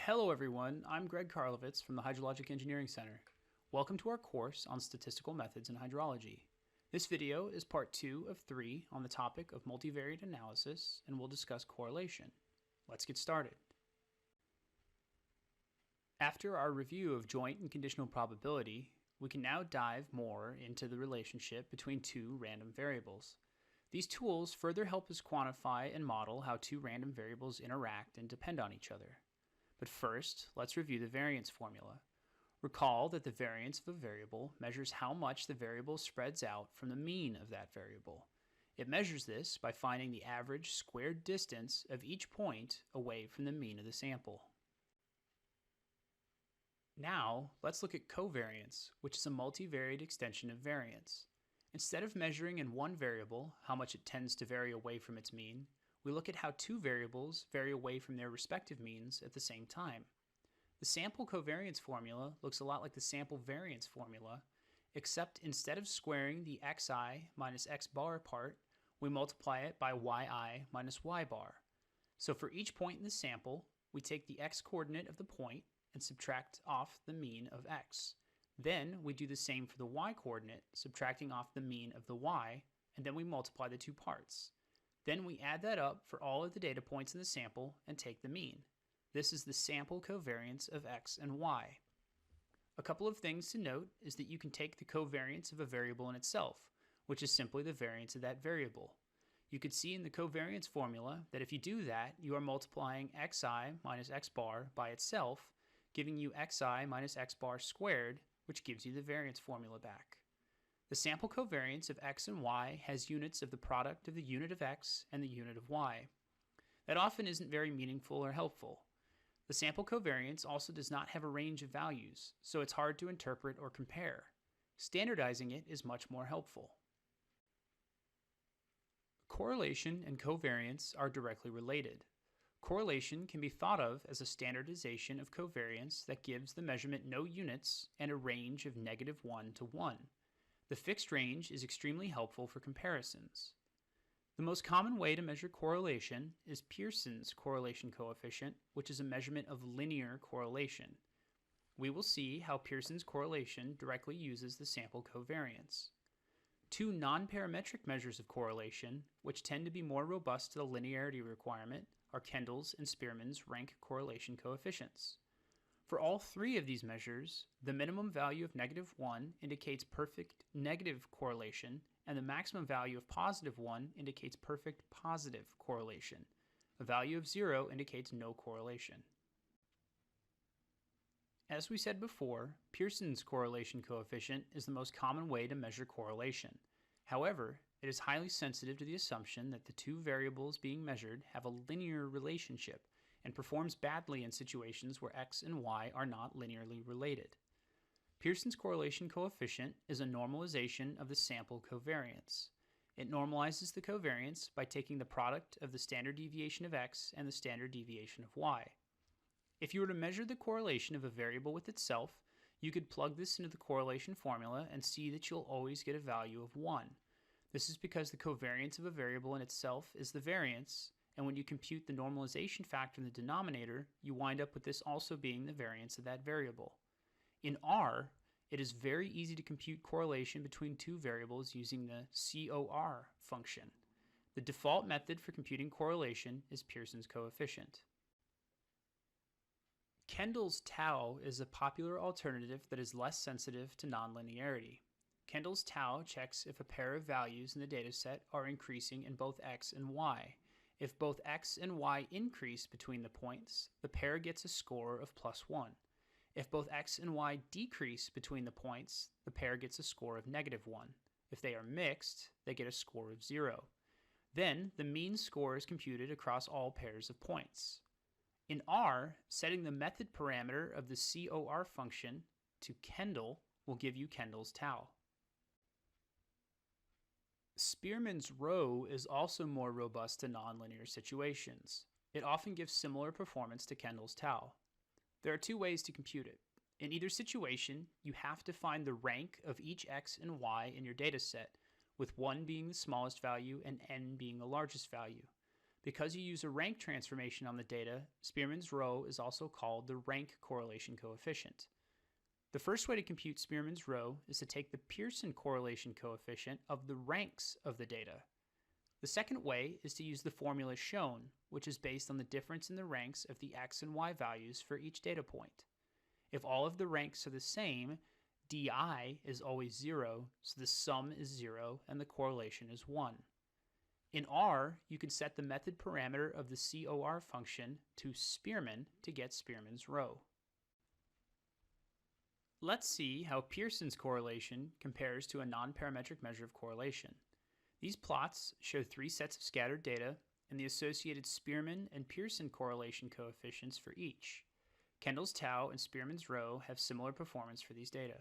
Hello everyone, I'm Greg Karlovitz from the Hydrologic Engineering Center. Welcome to our course on statistical methods in hydrology. This video is part 2 of 3 on the topic of multivariate analysis, and we'll discuss correlation. Let's get started. After our review of joint and conditional probability, we can now dive more into the relationship between two random variables. These tools further help us quantify and model how two random variables interact and depend on each other. But first, let's review the variance formula. Recall that the variance of a variable measures how much the variable spreads out from the mean of that variable. It measures this by finding the average squared distance of each point away from the mean of the sample. Now, let's look at covariance, which is a multivariate extension of variance. Instead of measuring in one variable how much it tends to vary away from its mean, we look at how two variables vary away from their respective means at the same time. The sample covariance formula looks a lot like the sample variance formula, except instead of squaring the xi minus x bar part, we multiply it by yi minus y bar. So for each point in the sample, we take the x coordinate of the point and subtract off the mean of x. Then we do the same for the y coordinate, subtracting off the mean of the y, and then we multiply the two parts. Then we add that up for all of the data points in the sample and take the mean. This is the sample covariance of x and y. A couple of things to note is that you can take the covariance of a variable in itself, which is simply the variance of that variable. You could see in the covariance formula that if you do that, you are multiplying xi minus x bar by itself, giving you xi minus x bar squared, which gives you the variance formula back. The sample covariance of x and y has units of the product of the unit of x and the unit of y. That often isn't very meaningful or helpful. The sample covariance also does not have a range of values, so it's hard to interpret or compare. Standardizing it is much more helpful. Correlation and covariance are directly related. Correlation can be thought of as a standardization of covariance that gives the measurement no units and a range of -1 to 1. The fixed range is extremely helpful for comparisons. The most common way to measure correlation is Pearson's correlation coefficient, which is a measurement of linear correlation. We will see how Pearson's correlation directly uses the sample covariance. Two non-parametric measures of correlation, which tend to be more robust to the linearity requirement, are Kendall's and Spearman's rank correlation coefficients. For all three of these measures, the minimum value of -1 indicates perfect negative correlation, and the maximum value of +1 indicates perfect positive correlation. A value of 0 indicates no correlation. As we said before, Pearson's correlation coefficient is the most common way to measure correlation. However, it is highly sensitive to the assumption that the two variables being measured have a linear relationship, and performs badly in situations where x and y are not linearly related. Pearson's correlation coefficient is a normalization of the sample covariance. It normalizes the covariance by taking the product of the standard deviation of x and the standard deviation of y. If you were to measure the correlation of a variable with itself, you could plug this into the correlation formula and see that you'll always get a value of 1. This is because the covariance of a variable in itself is the variance, and when you compute the normalization factor in the denominator, you wind up with this also being the variance of that variable. In R, it is very easy to compute correlation between two variables using the COR function. The default method for computing correlation is Pearson's coefficient. Kendall's tau is a popular alternative that is less sensitive to nonlinearity. Kendall's tau checks if a pair of values in the dataset are increasing in both x and y. If both x and y increase between the points, the pair gets a score of +1. If both x and y decrease between the points, the pair gets a score of -1. If they are mixed, they get a score of 0. Then, the mean score is computed across all pairs of points. In R, setting the method parameter of the COR function to Kendall will give you Kendall's tau. Spearman's rho is also more robust to nonlinear situations. It often gives similar performance to Kendall's tau. There are two ways to compute it. In either situation, you have to find the rank of each x and y in your dataset, with 1 being the smallest value and n being the largest value. Because you use a rank transformation on the data, Spearman's rho is also called the rank correlation coefficient. The first way to compute Spearman's rho is to take the Pearson correlation coefficient of the ranks of the data. The second way is to use the formula shown, which is based on the difference in the ranks of the x and y values for each data point. If all of the ranks are the same, di is always 0, so the sum is 0 and the correlation is 1. In R, you can set the method parameter of the COR function to Spearman to get Spearman's rho. Let's see how Pearson's correlation compares to a non-parametric measure of correlation. These plots show 3 sets of scattered data and the associated Spearman and Pearson correlation coefficients for each. Kendall's tau and Spearman's rho have similar performance for these data.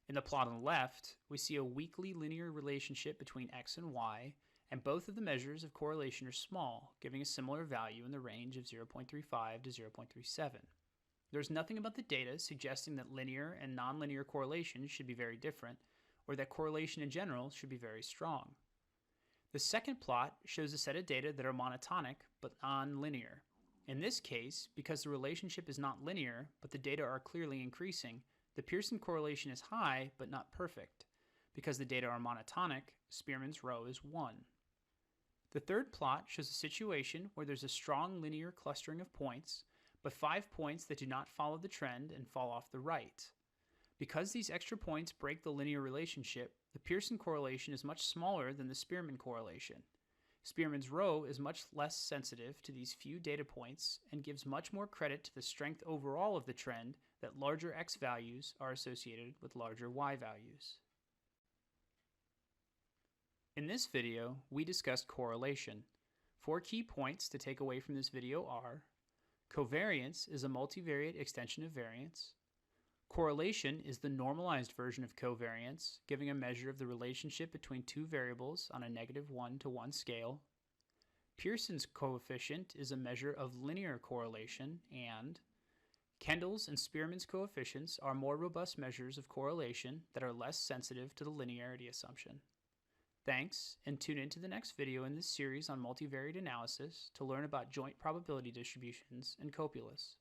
In the plot on the left, we see a weakly linear relationship between x and y, and both of the measures of correlation are small, giving a similar value in the range of 0.35 to 0.37. There's nothing about the data suggesting that linear and nonlinear correlation should be very different, or that correlation in general should be very strong. The second plot shows a set of data that are monotonic but nonlinear. In this case, because the relationship is not linear but the data are clearly increasing, the Pearson correlation is high but not perfect. Because the data are monotonic, Spearman's rho is 1. The third plot shows a situation where there's a strong linear clustering of points, but 5 points that do not follow the trend and fall off the right. Because these extra points break the linear relationship, the Pearson correlation is much smaller than the Spearman correlation. Spearman's rho is much less sensitive to these few data points and gives much more credit to the strength overall of the trend that larger x values are associated with larger y values. In this video, we discussed correlation. 4 key points to take away from this video are: covariance is a multivariate extension of variance. Correlation is the normalized version of covariance, giving a measure of the relationship between 2 variables on a -1 to 1 scale. Pearson's coefficient is a measure of linear correlation, and Kendall's and Spearman's coefficients are more robust measures of correlation that are less sensitive to the linearity assumption. Thanks, and tune in to the next video in this series on multivariate analysis to learn about joint probability distributions and copula's.